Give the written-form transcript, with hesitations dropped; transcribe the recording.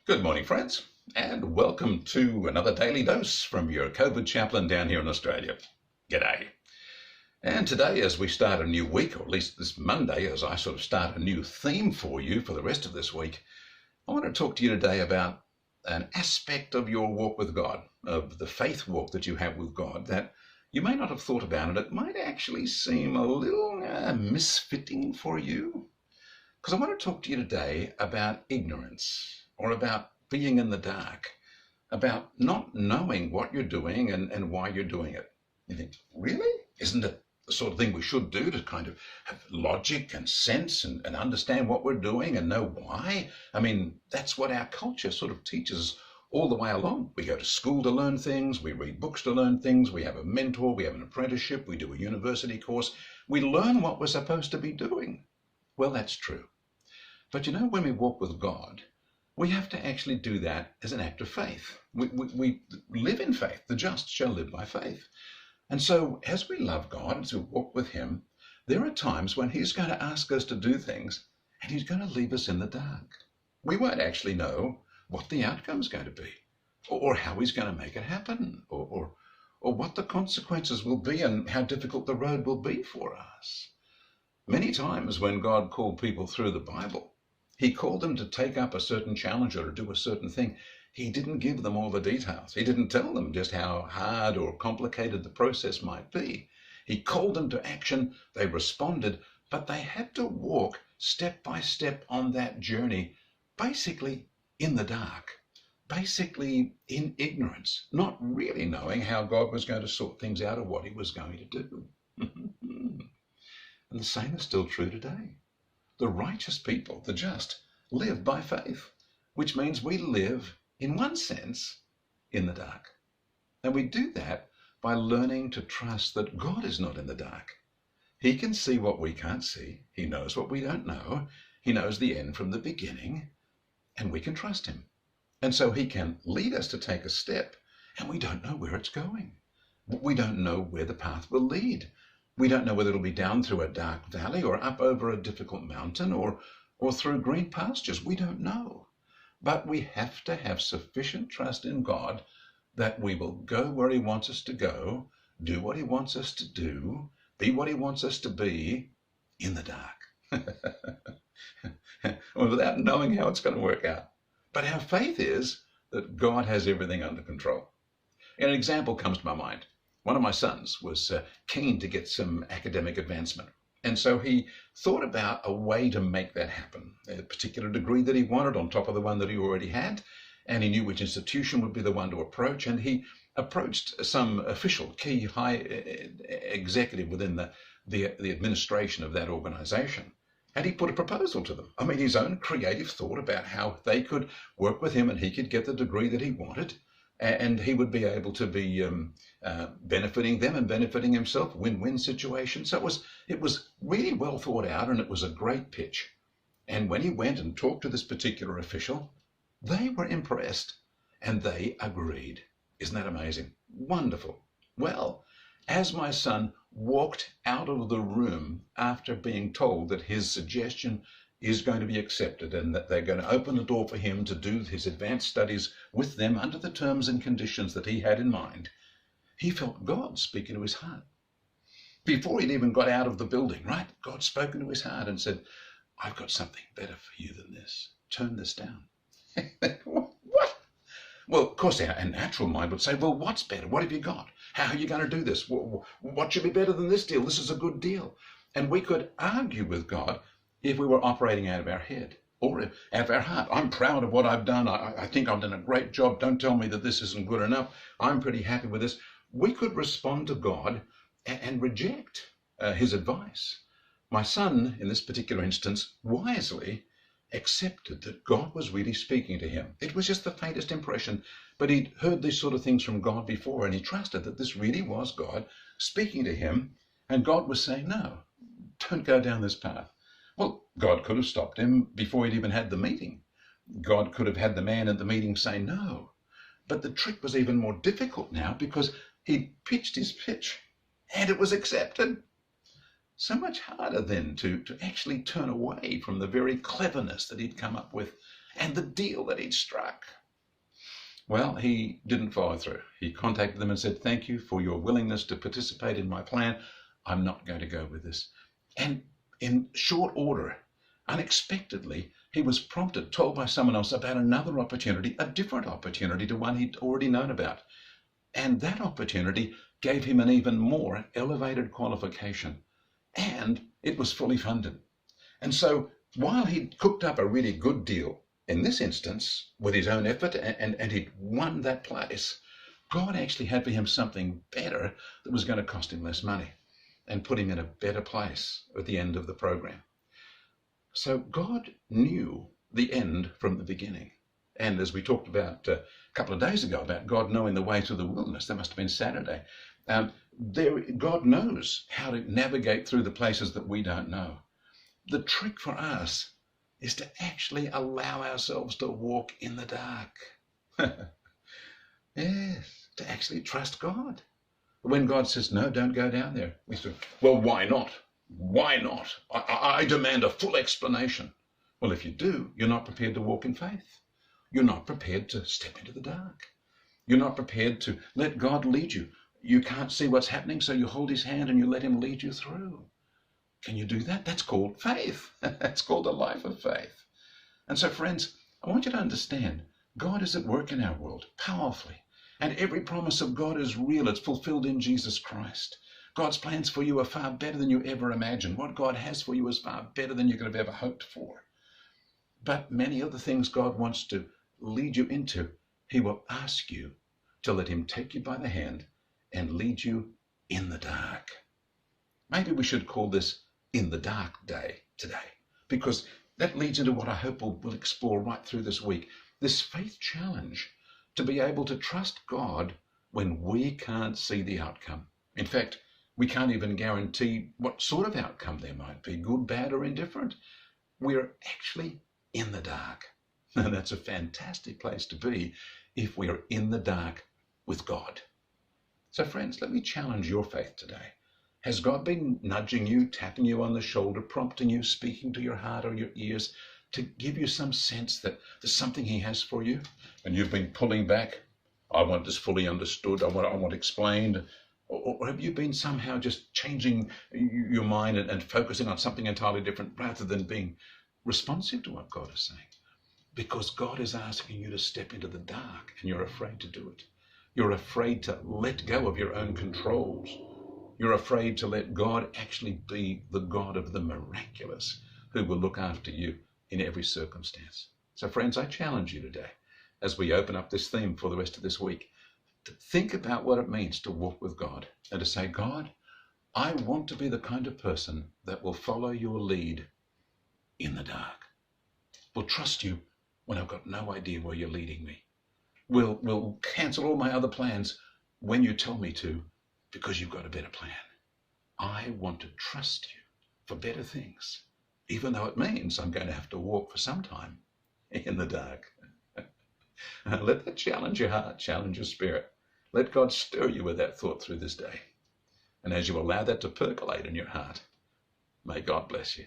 Good morning, friends, and welcome to another daily dose from your Covid Chaplain down here in Australia. G'day. And today, as we start a new week, or at least this Monday, as I sort of start a new theme for you for the rest of this week, I want to talk to you today about an aspect of your walk with God, of the faith walk that you have with God, that you may not have thought about, and it might actually seem a little misfitting for you. Because I want to talk to you today about ignorance, or about being in the dark, about not knowing what you're doing and why you're doing it. You think, really? Isn't it the sort of thing we should do to kind of have logic and sense and understand what we're doing and know why? I mean, that's what our culture sort of teaches all the way along. We go to school to learn things, we read books to learn things, we have a mentor, we have an apprenticeship, we do a university course. We learn what we're supposed to be doing. Well, that's true. But you know, when we walk with God, we have to actually do that as an act of faith. We live in faith. The just shall live by faith. And so as we love God, as we walk with him, there are times when he's going to ask us to do things and he's going to leave us in the dark. We won't actually know what the outcome's going to be, or how he's going to make it happen, or what the consequences will be and how difficult the road will be for us. Many times when God called people through the Bible, he called them to take up a certain challenge or to do a certain thing. He didn't give them all the details. He didn't tell them just how hard or complicated the process might be. He called them to action. They responded, but they had to walk step by step on that journey, basically in the dark, basically in ignorance, not really knowing how God was going to sort things out or what he was going to do. And the same is still true today. The righteous people, the just, live by faith, which means we live, in one sense, in the dark. And we do that by learning to trust that God is not in the dark. He can see what we can't see. He knows what we don't know. He knows the end from the beginning, and we can trust him. And so he can lead us to take a step, and we don't know where it's going. We don't know where the path will lead. We don't know whether it'll be down through a dark valley or up over a difficult mountain or through green pastures. We don't know. But we have to have sufficient trust in God that we will go where he wants us to go, do what he wants us to do, be what he wants us to be in the dark. Without knowing how it's going to work out. But our faith is that God has everything under control. And an example comes to my mind. One of my sons was keen to get some academic advancement. And so he thought about a way to make that happen, a particular degree that he wanted on top of the one that he already had. And he knew which institution would be the one to approach. And he approached some official, key, high executive within the administration of that organization. And he put a proposal to them. I mean, his own creative thought about how they could work with him and he could get the degree that he wanted. And he would be able to be benefiting them and benefiting himself, win-win situation. So it was really well thought out, and it was a great pitch. And when he went and talked to this particular official, they were impressed and they agreed. Isn't that amazing? Wonderful. Well, as my son walked out of the room after being told that his suggestion is going to be accepted and that they're going to open the door for him to do his advanced studies with them under the terms and conditions that he had in mind, he felt God speaking to his heart. Before he'd even got out of the building, right? God spoke into his heart and said, I've got something better for you than this. Turn this down. What? Well, of course, our natural mind would say, well, what's better? What have you got? How are you going to do this? What should be better than this deal? This is a good deal. And we could argue with God if we were operating out of our head or out of our heart. I'm proud of what I've done. I think I've done a great job. Don't tell me that this isn't good enough. I'm pretty happy with this. We could respond to God and reject his advice. My son, in this particular instance, wisely accepted that God was really speaking to him. It was just the faintest impression, but he'd heard these sort of things from God before, and he trusted that this really was God speaking to him, and God was saying, no, don't go down this path. Well, God could have stopped him before he'd even had the meeting. God could have had the man at the meeting say no. But the trick was even more difficult now because he'd pitched his pitch and it was accepted. so much harder then to actually turn away from the very cleverness that he'd come up with and the deal that he'd struck. Well, he didn't follow through. He contacted them and said, "Thank you for your willingness to participate in my plan. I'm not going to go with this." And in short order, unexpectedly, he was told by someone else about another opportunity, a different opportunity to one he'd already known about. And that opportunity gave him an even more elevated qualification. And it was fully funded. And so while he'd cooked up a really good deal, in this instance, with his own effort, and he'd won that place, God actually had for him something better that was going to cost him less money and put him in a better place at the end of the program. So God knew the end from the beginning. And as we talked about a couple of days ago, about God knowing the way through the wilderness, that must have been Saturday, God knows how to navigate through the places that we don't know. The trick for us is to actually allow ourselves to walk in the dark. Yes, to actually trust God. When God says, "No, don't go down there," we say, "Well, why not? Why not? I demand a full explanation." Well, if you do, you're not prepared to walk in faith. You're not prepared to step into the dark. You're not prepared to let God lead you. You can't see what's happening, so you hold his hand and you let him lead you through. Can you do that? That's called faith. That's called a life of faith. And so, friends, I want you to understand, God is at work in our world powerfully. And every promise of God is real. It's fulfilled in Jesus Christ. God's plans for you are far better than you ever imagined. What God has for you is far better than you could have ever hoped for. But many of the things God wants to lead you into, he will ask you to let him take you by the hand and lead you in the dark. Maybe we should call this In the Dark Day today, because that leads into what I hope we'll explore right through this week. This faith challenge to be able to trust God when we can't see the outcome. In fact, we can't even guarantee what sort of outcome there might be, good, bad, or indifferent. We're actually in the dark. And that's a fantastic place to be if we're in the dark with God. So friends, let me challenge your faith today. Has God been nudging you, tapping you on the shoulder, prompting you, speaking to your heart or your ears to give you some sense that there's something he has for you? And you've been pulling back. I want this fully understood. I want explained. Or have you been somehow just changing your mind and focusing on something entirely different rather than being responsive to what God is saying? Because God is asking you to step into the dark and you're afraid to do it. You're afraid to let go of your own controls. You're afraid to let God actually be the God of the miraculous who will look after you in every circumstance. So friends, I challenge you today as we open up this theme for the rest of this week to think about what it means to walk with God and to say, God, I want to be the kind of person that will follow your lead in the dark. Will trust you when I've got no idea where you're leading me. Will cancel all my other plans when you tell me to, because you've got a better plan. I want to trust you for better things, even though it means I'm going to have to walk for some time in the dark. Let that challenge your heart, challenge your spirit. Let God stir you with that thought through this day. And as you allow that to percolate in your heart, may God bless you.